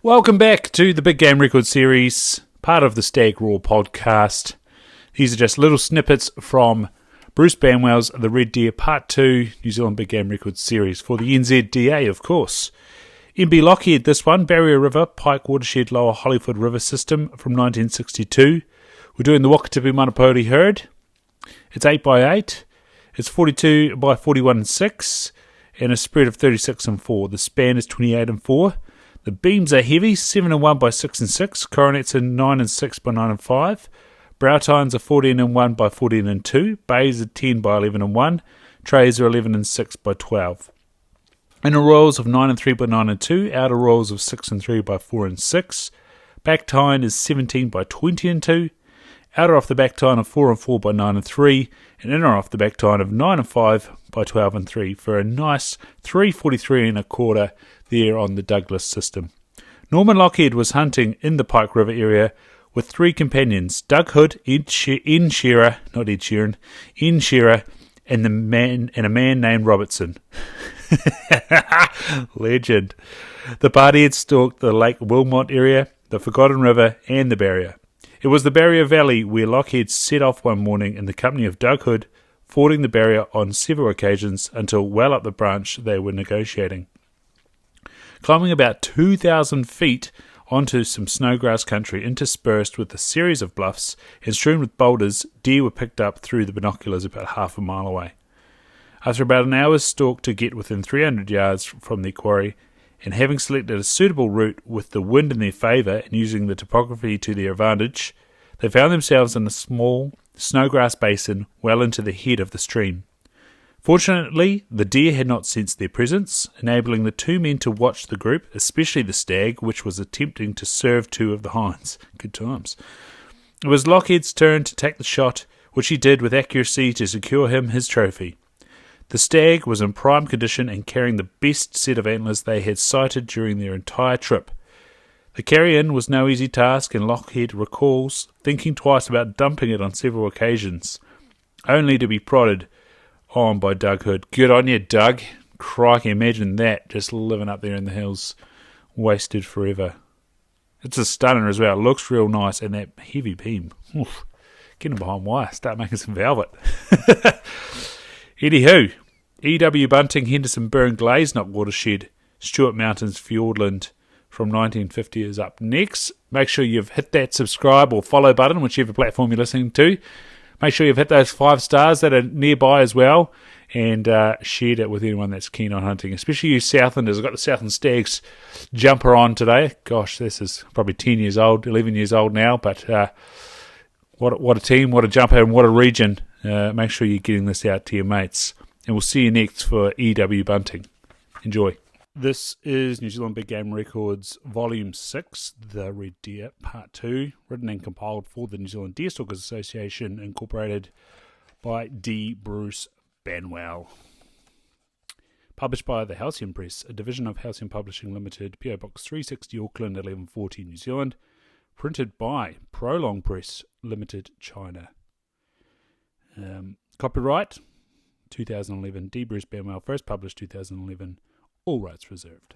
Welcome back to the Big Game Record series, part of the Stag Roar podcast. These are just little snippets from Bruce Banwell's The Red Deer Part 2 New Zealand Big Game Record series for the NZDA, of course. MB Lockhead, this one, Barrier River, Pyke, Watershed, Lower Hollyford River System from 1962. We're doing the Wakatipu Manapouri herd. It's 8x8. It's 42 by 41 and 6, and a spread of 36 and 4. The span is 28 and 4. The beams are heavy, 7 and 1 by 6 and 6. Coronets are 9 and 6 by 9 and 5. Brow tines are 14 and 1 by 14 and 2. Bays are 10 by 11 and 1. Trays are 11 and 6 by 12. Inner royals of 9 and 3 by 9 and 2. Outer royals of 6 and 3 by 4 and 6. Back tine is 17 by 20 and 2. Outer off the back tine of 4 and 4 by 9 and 3. And inner off the back tine of 9 and 5 by 12 and 3 for a nice 343 and a quarter there on the Douglas system. Norman Lockhead was hunting in the Pyke River area with 3 companions, Doug Hood, Ed Shearer, and a man named Robertson. Legend. The party had stalked the Lake Wilmot area, the Forgotten River, and the Barrier. It was the Barrier Valley where Lockhead set off one morning in the company of Doug Hood, fording the Barrier on several occasions until well up the branch they were negotiating. Climbing about 2,000 feet onto some snowgrass country interspersed with a series of bluffs and strewn with boulders, deer were picked up through the binoculars about half a mile away. After about an hour's stalk to get within 300 yards from their quarry, and having selected a suitable route with the wind in their favour and using the topography to their advantage, they found themselves in a small snowgrass basin well into the head of the stream. Fortunately, the deer had not sensed their presence, enabling the 2 men to watch the group, especially the stag, which was attempting to serve 2 of the hinds. Good times. It was Lockhead's turn to take the shot, which he did with accuracy to secure him his trophy. The stag was in prime condition and carrying the best set of antlers they had sighted during their entire trip. The carry-in was no easy task, and Lockhead recalls thinking twice about dumping it on several occasions, only to be prodded on by Doug Hood. Good on you, Doug. Crikey, imagine that, just living up there in the hills, wasted forever. It's a stunner as well. It looks real nice, and that heavy beam. Oof. Get him behind wire. Start making some velvet. Anywho, E.W. Bunting, Henderson Burn Glazeknock Watershed, Stewart Mountains, Fiordland from 1950 is up next. Make sure you've hit that subscribe or follow button, whichever platform you're listening to. Make sure you've hit those 5 stars that are nearby as well, and shared it with anyone that's keen on hunting, especially you Southlanders. I've got the Southland Stags jumper on today. Gosh, this is probably 10 years old, 11 years old now, but what a team, what a jumper, and what a region. Make sure you're getting this out to your mates. And we'll see you next for E.W. Bunting. Enjoy. This is New Zealand Big Game Records Volume 6, The Red Deer Part 2, written and compiled for the New Zealand Deerstalkers Association, incorporated by D. Bruce Banwell. Published by the Halcyon Press, a division of Halcyon Publishing Limited, PO Box 360 Auckland, 1140 New Zealand. Printed by Prolong Press Limited, China. Copyright 2011, D. Bruce Banwell, first published 2011, all rights reserved.